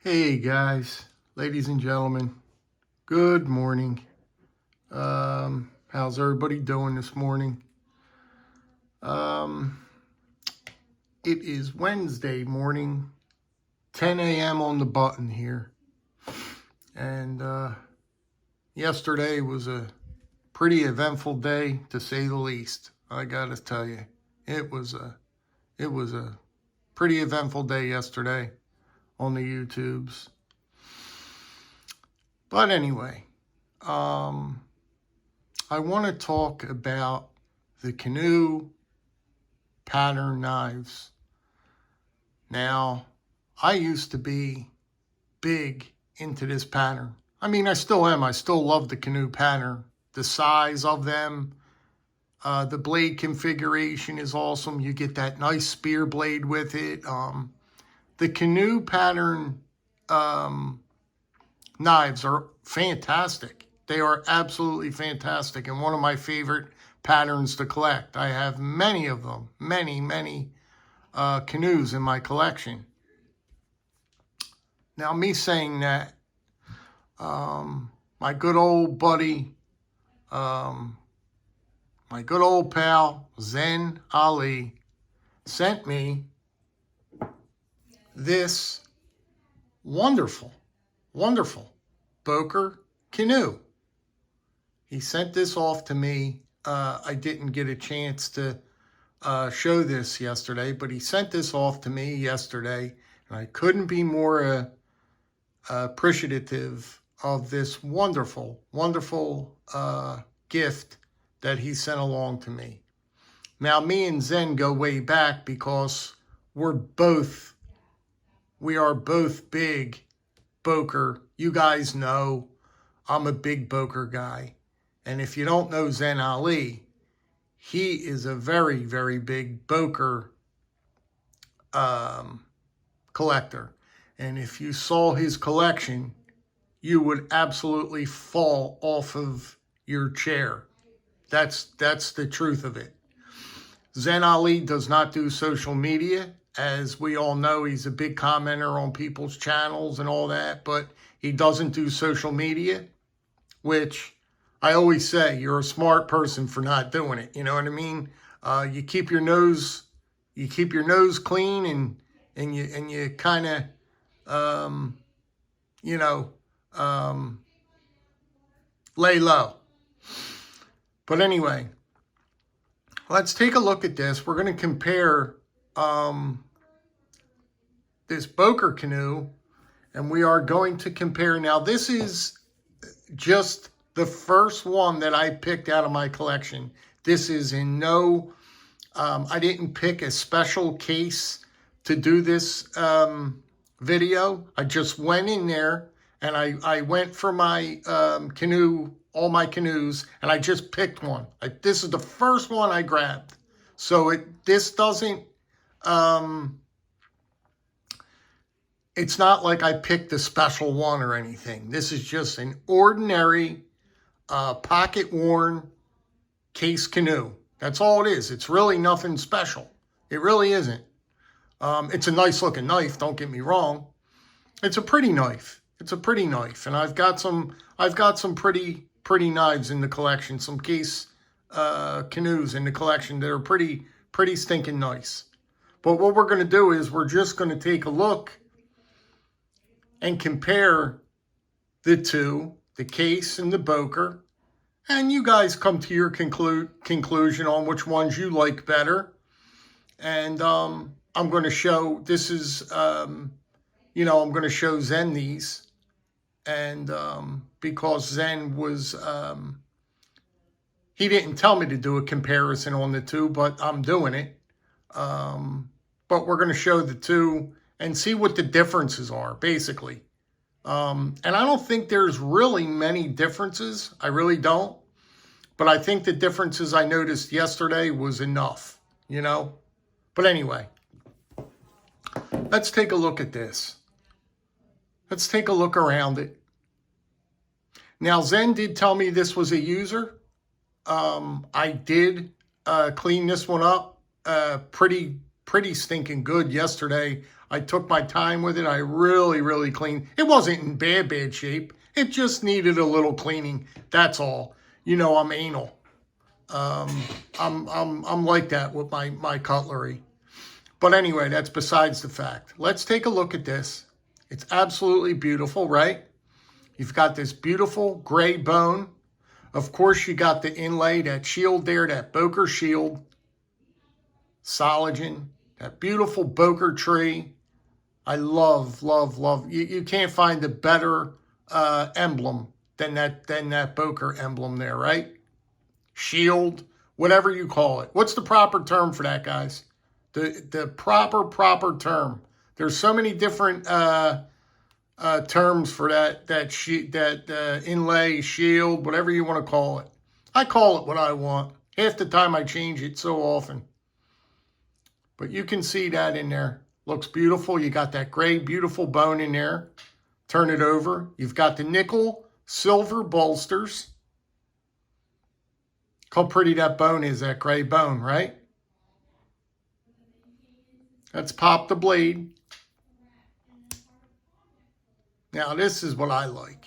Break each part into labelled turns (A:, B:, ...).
A: Hey guys, ladies and gentlemen, good morning. How's everybody doing this morning? Um, it is Wednesday morning, 10 a.m. on the button here. And yesterday was a pretty eventful day, to say the least. I gotta tell you, it was a pretty eventful day yesterday on the YouTubes. But anyway, um, I want to talk about the canoe pattern knives. Now, I used to be big into this pattern. I mean, I still am. I still love the canoe pattern. The size of them, the blade configuration is awesome. You get that nice spear blade with it. The canoe pattern knives are fantastic. They are absolutely fantastic and one of my favorite patterns to collect. I have many of them, many canoes in my collection. Now, me saying that, my good old buddy, my good old pal, Zen Ali, sent me this wonderful Boker canoe. He sent this off to me. I didn't get a chance to show this yesterday, but he sent this off to me yesterday, and I couldn't be more appreciative of this wonderful gift that he sent along to me. Now, me and Zen go way back because we are both big Boker. You guys know I'm a big Boker guy. And if you don't know Zen Ali, he is a very big Boker collector. And if you saw his collection, you would absolutely fall off of your chair. That's the truth of it. Zen Ali does not do social media. As we all know, he's a big commenter on people's channels and all that, but he doesn't do social media, which I always say you're a smart person for not doing it. You know what I mean? You keep your nose clean and you kind of lay low. But anyway, let's take a look at this. We're going to compare this Boker canoe, and we are going to compare. Now, this is just the first one that I picked out of my collection. This is in no, I didn't pick a special case to do this video. I just went in there and I went for my canoe, all my canoes, and I just picked one. This is the first one I grabbed. So this doesn't, it's not like I picked a special one or anything. This is just an ordinary pocket-worn case canoe. That's all it is. It's really nothing special. It really isn't. It's a nice looking knife, don't get me wrong. It's a pretty knife. It's a pretty knife. And I've got some pretty knives in the collection, some case canoes in the collection that are pretty stinking nice. But what we're going to do is we're just going to take a look and compare the two, the case and the Boker, and you guys come to your conclusion on which ones you like better. And I'm going to show, this is, I'm going to show Zen these. And because Zen was, he didn't tell me to do a comparison on the two, but I'm doing it. But we're going to show the two and see what the differences are, basically. And I don't think there's really many differences. I really don't. But I think the differences I noticed yesterday was enough, But anyway, let's take a look at this. Let's take a look around it. Now, Zen did tell me this was a user. I did clean this one up pretty pretty stinking good yesterday. I took my time with it. I really cleaned. It wasn't in bad shape. It just needed a little cleaning. That's all. You know, I'm anal. I'm like that with my cutlery. But anyway, that's besides the fact. Let's take a look at this. It's absolutely beautiful, right? You've got this beautiful gray bone. Of course, you got the inlay, that shield there, that Boker shield. Sologen, that beautiful Boker tree. I love. You can't find a better emblem than that Boker emblem there, right? Shield, whatever you call it. What's the proper term for that, guys? The proper term. There's so many different terms for that inlay, shield, whatever you want to call it. I call it what I want. Half the time I change it so often. But you can see that in there. Looks beautiful. You got that gray, beautiful bone in there. Turn it over. You've got the nickel, silver bolsters. Look how pretty that bone is, that gray bone, right? Let's pop the blade. Now, this is what I like.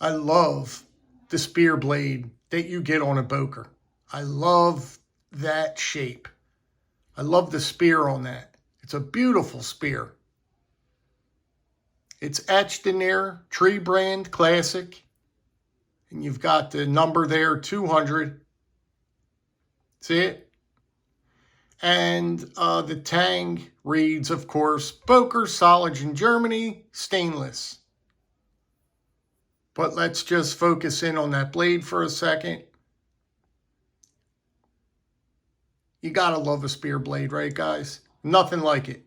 A: I love the spear blade that you get on a Boker. I love that shape. I love the spear on that. It's a beautiful spear. It's etched in there, Tree Brand Classic. And you've got the number there, 200. See it? And the tang reads, of course, Boker Sologen Germany, stainless. But let's just focus in on that blade for a second. You gotta love a spear blade, right, guys? Nothing like it.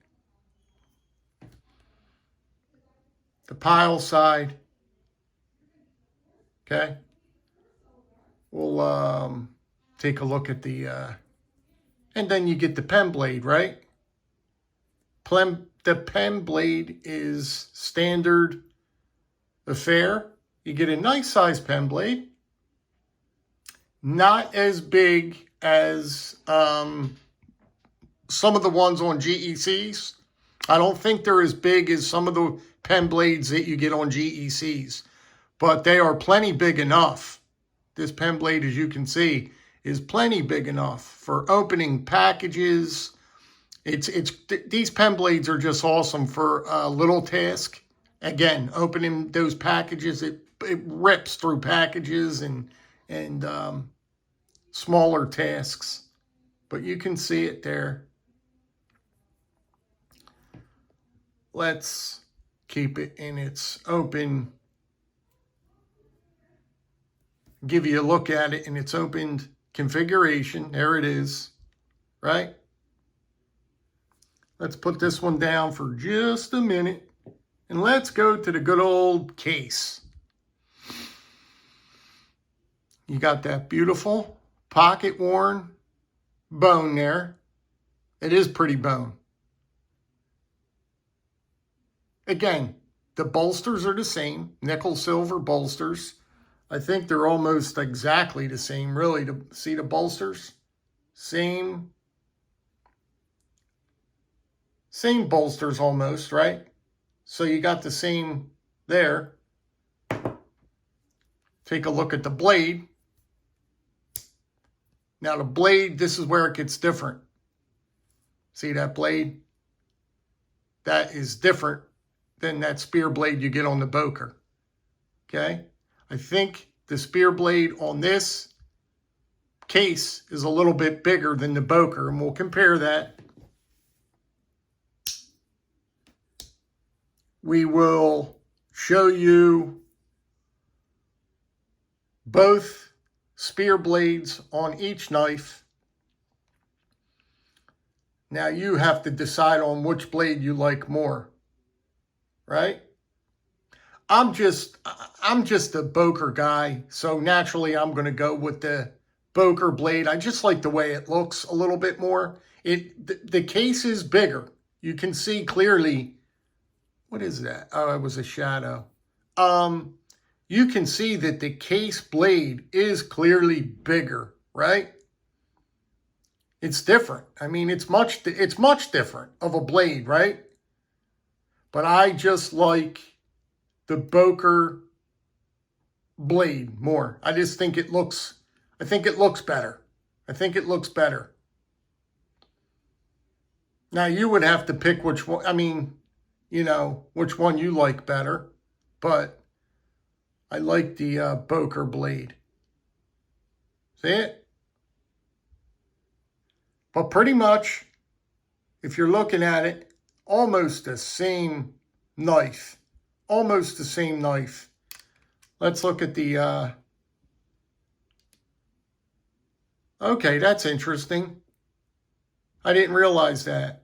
A: The pile side. Okay. We'll take a look at the, and then you get the pen blade, right? The pen blade is standard affair. You get a nice size pen blade. Not as big as some of the ones on GECs. I don't think they're as big as some of the pen blades that you get on GECs, but they are plenty big enough. This pen blade, as you can see, is plenty big enough for opening packages. These pen blades are just awesome for a little task. Again, opening those packages, it rips through packages and smaller tasks, but you can see it there. Let's keep it in its open, give you a look at it in its opened configuration. There it is, right? Let's put this one down for just a minute and let's go to the good old case. You got that beautiful pocket worn bone there. It is pretty bone. Again, the bolsters are the same, nickel silver bolsters. I think they're almost exactly the same, really. To see the bolsters, same bolsters almost, right? So you got the same there. Take a look at the blade. Now the blade, this is where it gets different. See that blade? That is different than that spear blade you get on the Boker. Okay? I think the spear blade on this case is a little bit bigger than the Boker, and we'll compare that. We will show you both spear blades on each knife. Now you have to decide on which blade you like more, right? I'm just a Boker guy, so naturally I'm going to go with the Boker blade. I just like the way it looks a little bit more. The case is bigger. You can see clearly. What is that? Oh, it was a shadow. You can see that the case blade is clearly bigger, right? It's different. I mean, it's much different of a blade, right? But I just like the Boker blade more. I just think it looks, I think it looks better. I think it looks better. Now you would have to pick which one, I mean, you know, which one you like better, but I like the Boker blade. See it? But pretty much, if you're looking at it, almost the same knife. Almost the same knife. Let's look at the, okay, that's interesting. I didn't realize that.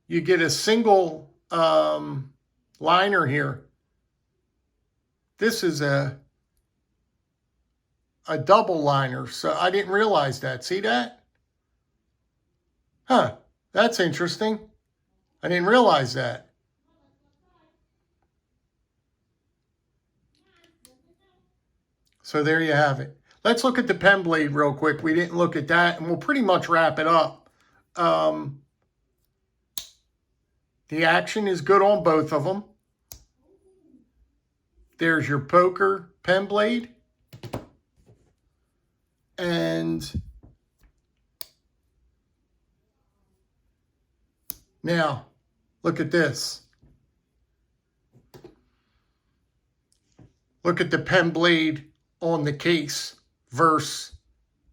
A: You get a single liner here. This is a double liner, so I didn't realize that. See that? Huh, that's interesting. I didn't realize that. So there you have it. Let's look at the pen blade real quick. We didn't look at that, and we'll pretty much wrap it up. The action is good on both of them. There's your Boker pen blade. And now, look at this. Look at the pen blade on the case versus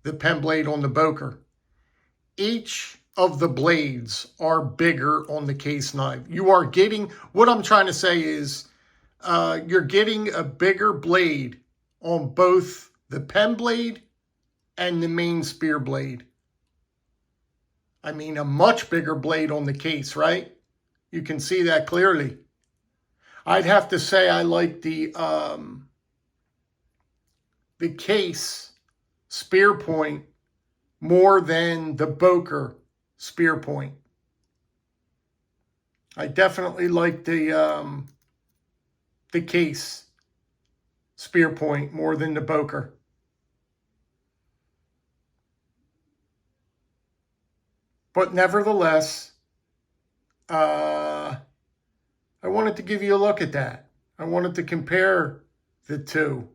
A: the pen blade on the Boker. Each of the blades are bigger on the case knife. You are getting, what I'm trying to say is, you're getting a bigger blade on both the pen blade and the main spear blade. I mean, a much bigger blade on the case, right? You can see that clearly. I'd have to say I like the case spear point more than the Boker spear point. I definitely like the case spear point more than the Boker. But nevertheless, I wanted to give you a look at that. I wanted to compare the two.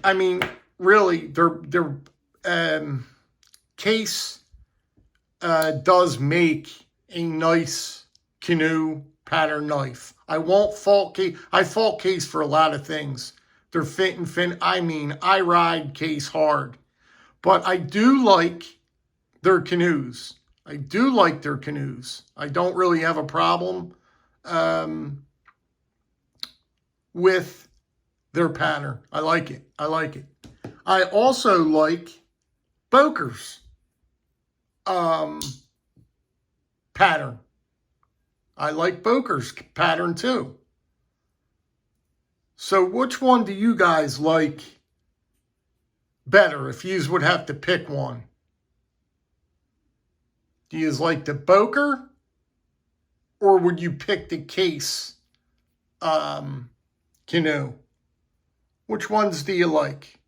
A: I mean, really, their case does make a nice canoe pattern knife. I won't fault case. I fault case for a lot of things. They're fit and fin. I mean, I ride case hard. But I do like their canoes. I do like their canoes. I don't really have a problem with their pattern. I like it. I like it. I also like Boker's pattern. I like Boker's pattern too. So which one do you guys like better if you would have to pick one? Do you like the Boker, or would you pick the case canoe? Which ones do you like?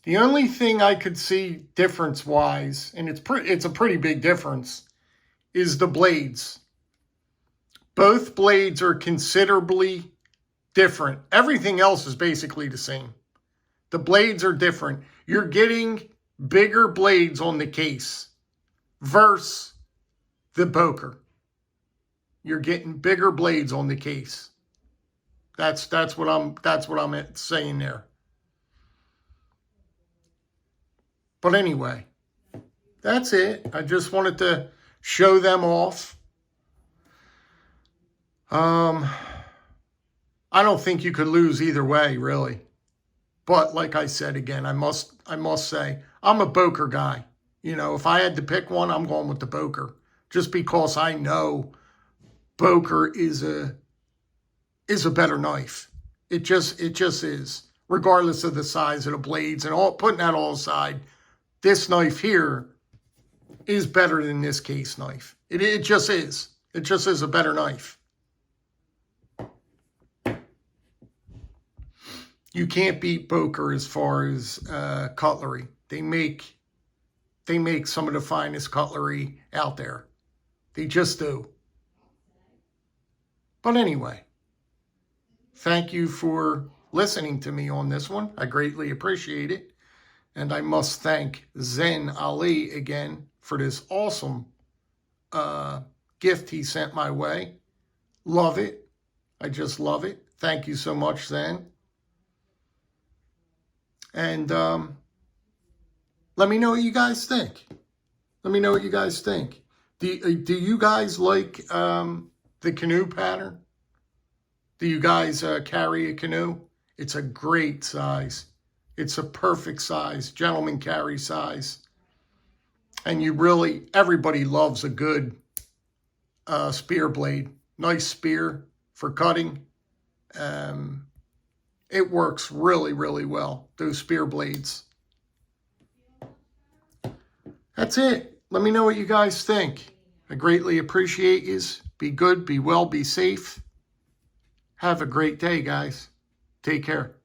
A: The only thing I could see difference-wise, and it's a pretty big difference, is the blades. Both blades are considerably different. Everything else is basically the same. The blades are different. You're getting bigger blades on the case versus the Boker. You're getting bigger blades on the case. That's what I'm saying there. But anyway, that's it. I just wanted to show them off. I don't think you could lose either way, really. But like I said again, I must say, I'm a Boker guy. You know, if I had to pick one, I'm going with the Boker. Just because I know Boker is a better knife. It just is. Regardless of the size of the blades and all, putting that all aside, this knife here is better than this case knife. It just is. It just is a better knife. You can't beat Boker as far as cutlery. They make some of the finest cutlery out there. They just do. But anyway, thank you for listening to me on this one. I greatly appreciate it. And I must thank Zen Ali again for this awesome gift he sent my way. Love it. I just love it. Thank you so much, Zen. And let me know what you guys think. Let me know what you guys think. Do you guys like the canoe pattern? Do you guys carry a canoe? It's a great size. It's a perfect size, gentleman carry size. And everybody loves a good spear blade. Nice spear for cutting. It works really, really well, those spear blades. That's it. Let me know what you guys think. I greatly appreciate yous. Be good, be well, be safe. Have a great day, guys. Take care.